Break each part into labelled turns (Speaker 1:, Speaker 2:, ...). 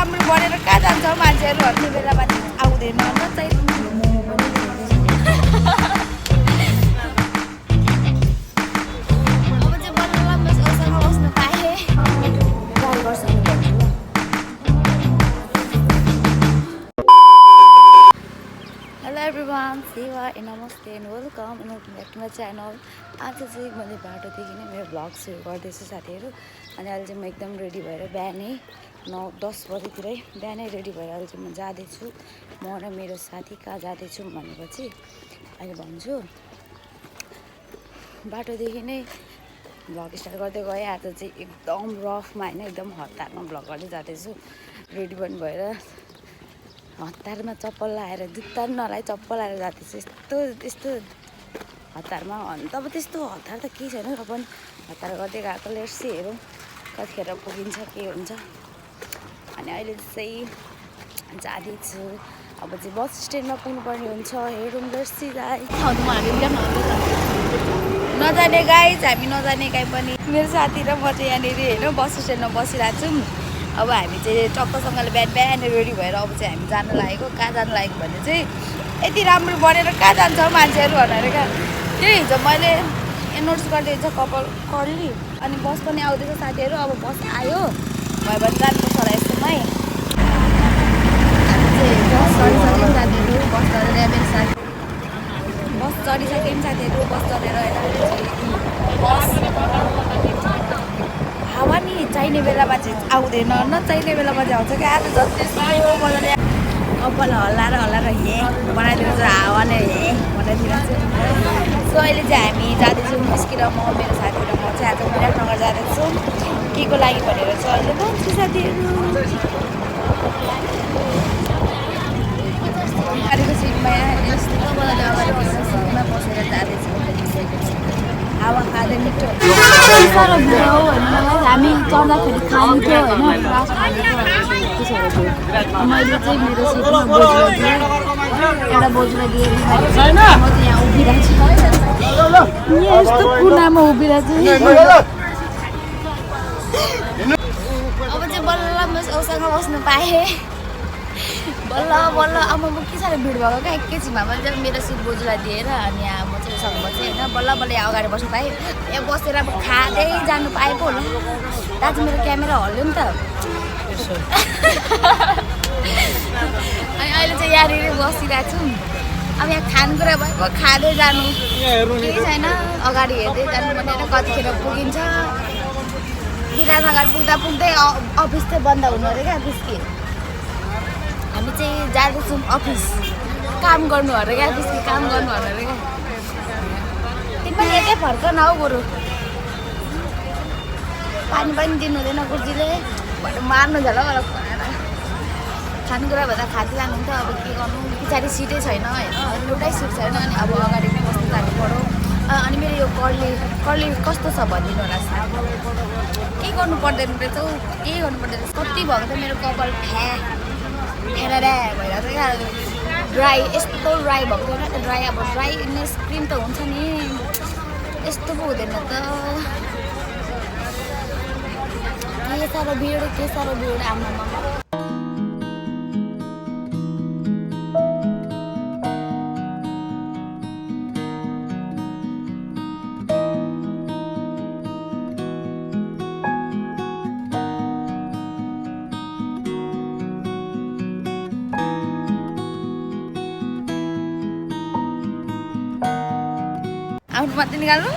Speaker 1: राम्रो बढेर कहाँ जान्छ मान्छेहरू भन्ने बेलामा आउँदैन न चाहिँ अब चाहिँ बल्ल उसँग बस्नु पाएँ गाई गर्छु हेलो एभ्रिवान सेवा नमस्ते and welcome back to my channel आज चाहिँ मैले बाटोदेखि नै मेरो भ्लग सुरु गर्दैछु साथीहरू अनि अहिले चाहिँ म एकदम रेडी भएर बिहानै 9-10 बजीतिरै बिहानै रेडी भएर अहिले चाहिँ म जाँदैछु म र मेरो साथी कहाँ जाँदैछु भनेपछि अहिले भन्छु बाटोदेखि नै भ्लग स्टार्ट गर्दै गएँ आज चाहिँ एकदम रफमा होइन एकदम हतारमा भ्लग गर्दै जाँदैछु रेडी पनि भएर हतारमा चप्पल लाएर जुत्ता पनि नलाइ चप्पल लाएर जाँदैछु यस्तो हतारमा अन्त अब त्यस्तो हतार त केही छैन र पनि हतार गर्दै गएको लेट्सी हेरौँ कतिखेर पुगिन्छ के हुन्छ अनि अहिले चाहिँ जाँदैछु अब चाहिँ बस स्ट्यान्डमा पुग्नुपर्ने हुन्छ हेरौँ लेट्सी नजाने गाई हामी नजाने गाई पनि मेरो साथी र म चाहिँ यहाँनिर होइन बस स्ट्यान्डमा बसिरहेको छौँ अब हामी चाहिँ टक्कसँगले बिहान रेडी भएर अब चाहिँ हामी जान लागेको कहाँ जानु लागेको भने चाहिँ यति राम्रो बढेर कहाँ जान्छ मान्छेहरू भनेर क्या त्यो हिजो मैले नोट्स गर्दै हुन्छ कपाल कर्ली अनि बस पनि आउँदैछ साथीहरू अब बस आयो भयो भने जानुपर्छ होला यस्तोमै बस चढिसक्यौँ साथीहरू बस चढेर मेरो साथी बस चढिसक्यौँ साथीहरू बस चढेर बस हावा नि चाहिने बेलामा चाहिँ आउँदैन नचाहिने बेलामा चाहिँ आउँछ क्या आज जति मजाले कपाल हल्लाएर हे बनाइदिएको छ हावाले हे बनाइदिएको छ सो अहिले चाहिँ हामी जाँदैछौँ निस्केर म मेरो साथी र म चाहिँ आज विराटनगर जाँदैछौँ के को लागि भनेर चाहिँ अहिले भन्छु साथीहरू गाडीको सिटमा यस्तो मजाले अगाडि सिटमा बसेर जाँदैछौँ हावा खाँदै मिठो साह्रो भिड हो होइन हामी चढ्दाखेरि खानु थियो होइन मैले चाहिँ मेरो सिटमा बोजूलाई दिएँ एउटा बोजूलाई दिएँ म चाहिँ यहाँ उभिरहेको छु यहाँ यस्तो कुनामा उभिरहेको छु अब चाहिँ बल्ल उसँग बस्नु पाएँ बल्ल अब म के साह्रो भिड भएको क्या एकैछिनमा मैले चाहिँ मेरो सिट बोजूलाई दिएर अनि यहाँ म चाहिँ उसँग बसेँ होइन बल्ल यहाँ अगाडि बस्नु पाएँ यहाँ बसेर अब खाँदै जानु पाएँ पो होला दाजु मेरो क्यामेरा हल्यो नि त अनि अहिले चाहिँ यहाँनिर बसिरहेको छु अब यहाँ खानेकुरा भएको खाँदै जानु केही छैन अगाडि हेर्दै जानु भनेर कतिखेर पुगिन्छ विराटनगर पुग्दै अफिस चाहिँ बन्द हुनु अरे क्या अफिस हामी चाहिँ जाँदैछौँ अफिस काम गर्नु अरे क्या अफिसको काम गर्नु अरे क्या तिमी पनि एकै फर्क न हौ बरु पानी पनि दिनु हुँदैन गुरुजीले मार्नु झ्याल मलाई खुवाएर खानेकुरा भन्दा खाँदै जानुहुन्थ्यो अब के गर्नु पछाडि सिटै छैन होइन एउटै सिट छैन अनि अब अगाडि नै बस्नु जानु पऱ्यो अनि मेरो यो कर्ली कस्तो छ भनिदिनु होला केही गर्नु पर्दैन रहेछ हौ केही गर्नु पर्दैन कति भएको त मेरो कपाल फेरा भइरहेको क्या ड्राई यस्तो ड्राई भएको थिएन त ड्राई अब ड्राइनेस क्रिम त हुन्छ नि यस्तो पो हुँदैन त के साह्रो भिड आमामा आउट मात्रै निकाल्नु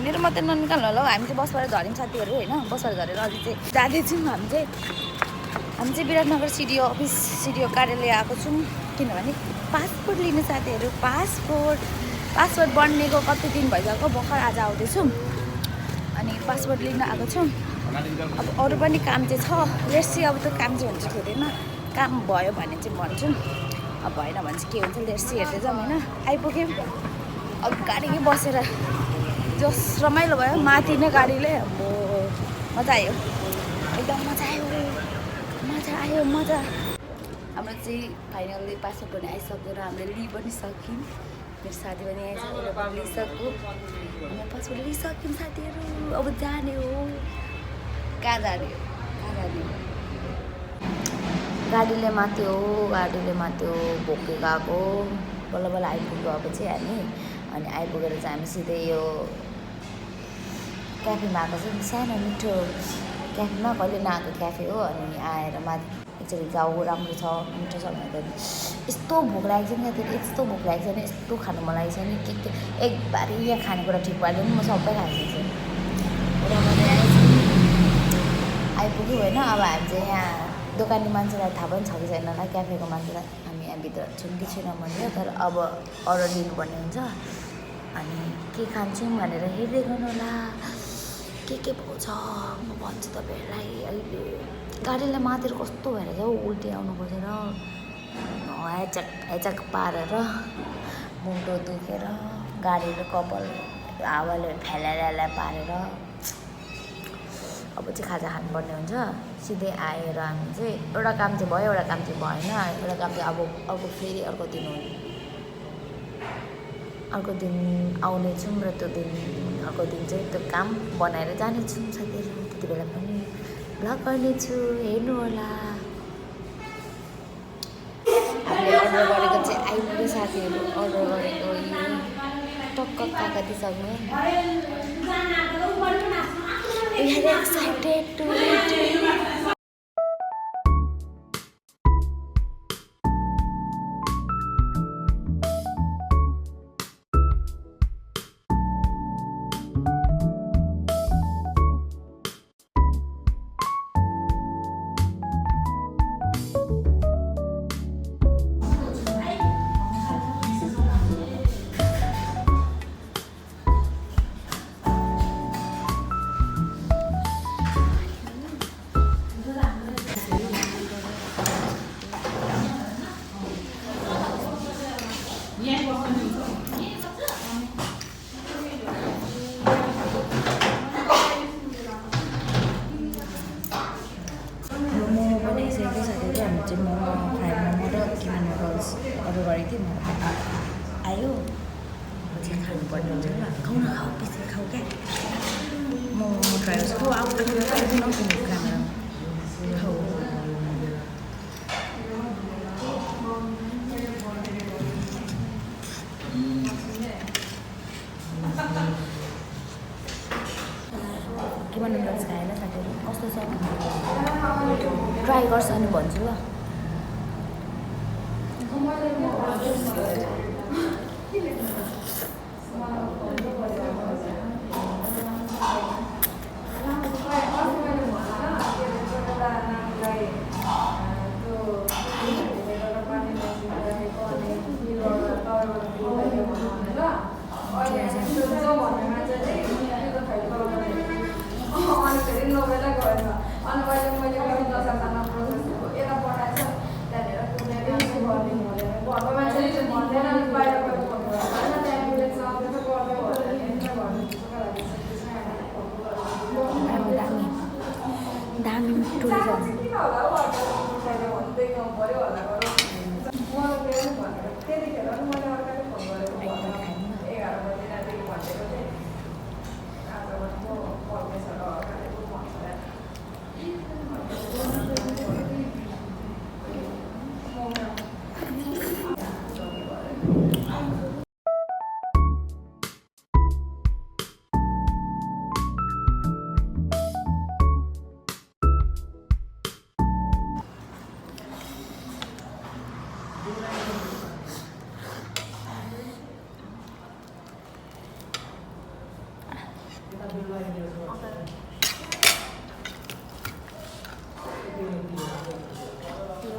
Speaker 1: मेरो मात्रै ननिकाल्नु होला हौ हामी चाहिँ बसबाट झऱ्यौँ साथीहरू होइन बसबाट झरेर अझै चाहिँ जाँदैछौँ हामी चाहिँ विराटनगर सिडिओ अफिस सिडिओ कार्यालय आएको छौँ किनभने पासपोर्ट लिने साथीहरू पासपोर्ट बन्नेको कति दिन भइसक्यो भर्खर आज आउँदैछौँ अनि पासपोर्ट लिन आएको छौँ अब अरू पनि काम चाहिँ छ लेट्सी अब त्यो काम चाहिँ हुन्छ हुँदैन काम भयो भने चाहिँ भन्छु अब भएन भने चाहिँ के हुन्छ लेट्सी हेर्दै जाउँ होइन आइपुग्यौँ अब गाडी बसेर जस रमाइलो भयो माथि नै गाडीले अब मजा आयो एकदम मजा आयो हाम्रो चाहिँ फाइनल्ली पासपोर्ट पनि आइसक्यो र हामीले लिइ पनि सक्यौँ मेरो साथी पनि आइसक्यो लिइसक्यो हामी पासपोर्ट लिइसक्यौँ साथीहरू अब जाने हो कहाँ जाने हो गाडीले माथ्यो भोकै गएको बल्ल बल्ल आइपुगेपछि हामी अनि आइपुगेर चाहिँ हामी सिधै यो क्याफेमा आएको छ सानो मिठो क्याफेमा कहिले नआएको क्याफे हो अनि आएर माथि एकचोटि जाऊ राम्रो छ मिठो छ भनेर यस्तो भोक लागेको छ नि त्यहाँतिर यस्तो भोक लागेको छ नि यस्तो खानु मन लागेको छ नि के एकबारी यहाँ खानेकुरा ठिक पार्दैन म सबै खाइसकेको छु र मैले आइपुग्यो होइन अब हामी चाहिँ यहाँ दोकानी मान्छेलाई थाहा पनि छ कि छैन होला क्याफेको मान्छेलाई हामी यहाँभित्र छौँ कि छैन भन्यो तर अब अर्डर दिनुपर्ने हुन्छ अनि के खान्छौँ भनेर हेर्दै गर्नु होला के पाउँछ म भन्छु तपाईँहरूलाई अहिले गाडीलाई माथि कस्तो भएर चाहिँ उल्टी आउनु खोजेर हेचक पारेर मुन्टो दुखेर गाडीको कपाल हावाले फ्याला पारेर अब चाहिँ खाजा खानुपर्ने हुन्छ सिधै आएर हामी चाहिँ एउटा काम चाहिँ भयो एउटा काम चाहिँ भएन एउटा काम चाहिँ अब फेरि अर्को दिन आउनेछौँ र त्यो दिन अर्को दिन चाहिँ त्यो काम बनाएर जानेछौँ साथीहरू त्यति बेला पनि भ्लग गर्नेछु हेर्नु होला हामीले अर्डर गरेको चाहिँ आइपुग्यो साथीहरू अर्डर गरेको यो टक्क काकातिसँग We are excited to meet you. Momo fry momo र किमा नुडल्स अर्डर गरेको थिएँ आयो चाहिँ खानुपर्ने हुन्छ ल खाऊ न खाऊ पिछे खाऊ क्या मोमो ट्राई गर्छु अब नकिनेको क्यामेरा खाऊ किमा नुडल्स खाएन साथीहरू कस्तो छ ट्राई गर्छ अनि भन्छु ल दामी मिठो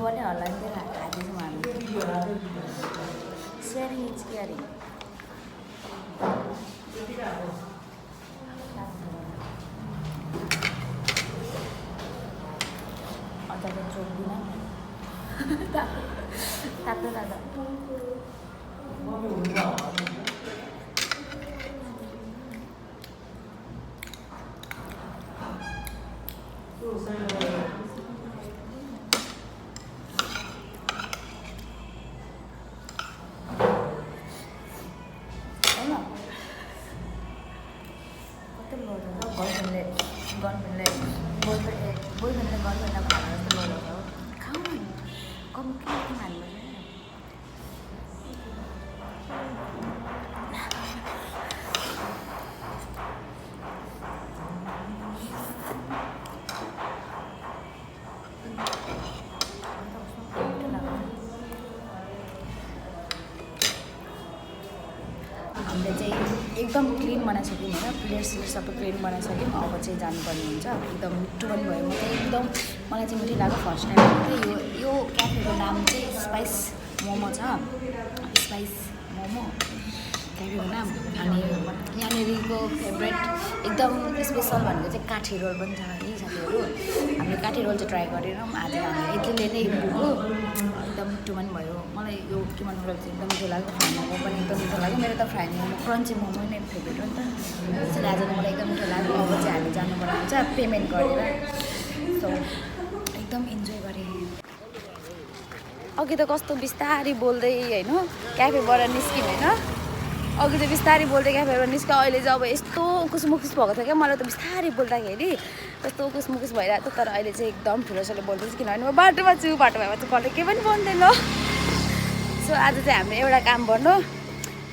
Speaker 1: पनि होला नि त्यो खाँदैछौँ हामी सेयरिङ इज केयरिङ अचार चोक्दिन तातो गर्लफ्रेन्डले गर्लफ्रेन्डले खाना जस्तो लगाउँछ खाऊ हामीले चाहिँ एकदम क्लिन बनाइसक्यौँ होइन, प्लेट्सले सबै क्लिन बनाइसक्यौँ। अब चाहिँ जानुपर्ने हुन्छ। एकदम मिठो पनि भयो। म चाहिँ एकदम मलाई चाहिँ मिठो लाग्यो। फर्स्ट टाइम चाहिँ यो क्याफेको नाम चाहिँ स्पाइस मोमो छ, स्पाइस मोमो क्याफेको नाम। अनि यहाँनिरको फेभरेट एकदम स्पेसल भनेको चाहिँ काठी रोल पनि छ है साथीहरू। हामीले काठी रोल चाहिँ ट्राई गरेनौँ आज। हामी यतिले नै पुग्यो। एकदम मिठो पनि भयो। मलाई यो के भन्नु पर्छ, एकदम मिठो लाग्यो। फ्राई मोमो पनि एकदम मिठो लाग्यो। मेरो त फ्राई मोमो क्रन्ची मोमो नै फेभरेट हो नि त। त्यसैले आज मलाई एकदम मिठो लाग्यो। अब चाहिँ हामी जानुपर्ने हुन्छ पेमेन्ट गरेर। सो एकदम इन्जोय गरेँ। अघि त कस्तो बिस्तारी बोल्दै होइन क्याफेबाट निस्क्यौँ होइन। अघि त बिस्तारी बोल्दै क्याफेबाट निस्क्यो। अहिले चाहिँ अब यस्तो उकुस भएको थियो क्या। मलाई त बिस्तारी बोल्दाखेरि कस्तो उकुस भइरहेको थियो। तर अहिले चाहिँ एकदम ठुलोसँगले बोल्दैछु, किनभने म बाटोमा छु। बाटो भएपछि चाहिँ कसले केही पनि बोल्दैन। सो आज चाहिँ हामीले एउटा काम गर्नु।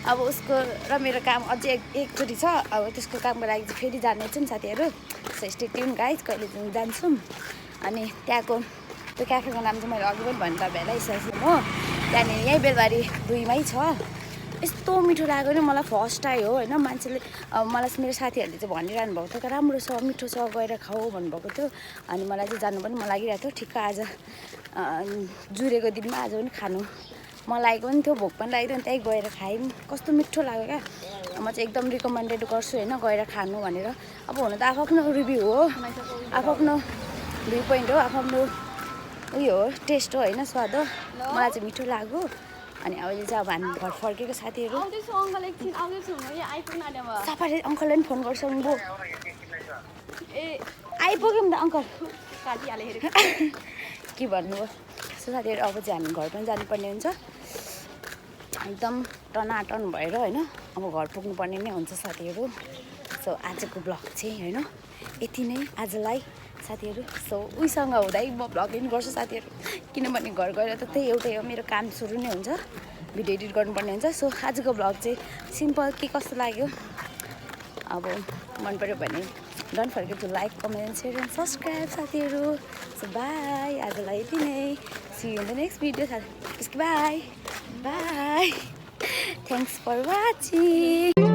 Speaker 1: अब उसको र मेरो काम अझै एकचोटि छ। अब त्यसको कामको लागि चाहिँ फेरि जानेछौँ साथीहरू। सो स्टे ट्युन गाइज, कहिले चाहिँ जान्छौँ। अनि त्यहाँको त्यो क्याफेको नाम चाहिँ मैले अघि पनि भन्नु तपाईँहरूलाई सकेँ हो। त्यहाँनिर यहीँ बेलबारी 2 छ। यस्तो मिठो लाग्यो नि मलाई। फर्स्ट टाइम हो होइन। मान्छेले मलाई मेरो साथीहरूले चाहिँ भनिरहनु भएको थियो, राम्रो छ मिठो छ गएर खाऊ भन्नुभएको थियो। अनि मलाई चाहिँ जानु पनि मन लागिरहेको थियो। ठिक्क आज जुरेको दिनमा आज पनि खानु मन लागेको पनि थियो, भोक पनि लागेको थियो। त्यहीँ गएर खायौँ, कस्तो मिठो लाग्यो क्या। म चाहिँ एकदम रिकमेन्डेड गर्छु होइन गएर खानु भनेर। अब हुन त आफ्नो रिभ्यू हो, आफ्नो भ्यू पोइन्ट हो, आफ्नो उयो हो, टेस्ट हो होइन, स्वाद हो। मलाई चाहिँ मिठो लाग्यो। अनि अहिले चाहिँ अब हामी घर फर्केको साथीहरू। सबै अङ्कलले पनि फोन गर्छ बो। ए आइपुग्यौँ त अङ्कल। के भन्नुभयो। सो साथीहरू अब चाहिँ हामी घर पनि जानुपर्ने हुन्छ। एकदम टनाटन भएर होइन अब घर पुग्नुपर्ने नै हुन्छ साथीहरू। सो आजको ब्लग चाहिँ होइन यति नै आजलाई साथीहरू। सो उहीसँग हुँदै म भ्लगिङ गर्छु साथीहरू, किनभने घर गएर त त्यही एउटै हो, मेरो काम सुरु नै हुन्छ, भिडियो एडिट गर्नुपर्ने हुन्छ। सो आजको भ्लग चाहिँ सिम्पल के कस्तो लाग्यो, अब मन पऱ्यो भने don't forget to like, comment, share and subscribe साथीहरू। सो बाई, आजलाई यति नै। See you in the next video साथी। Bye bye, thanks for watching.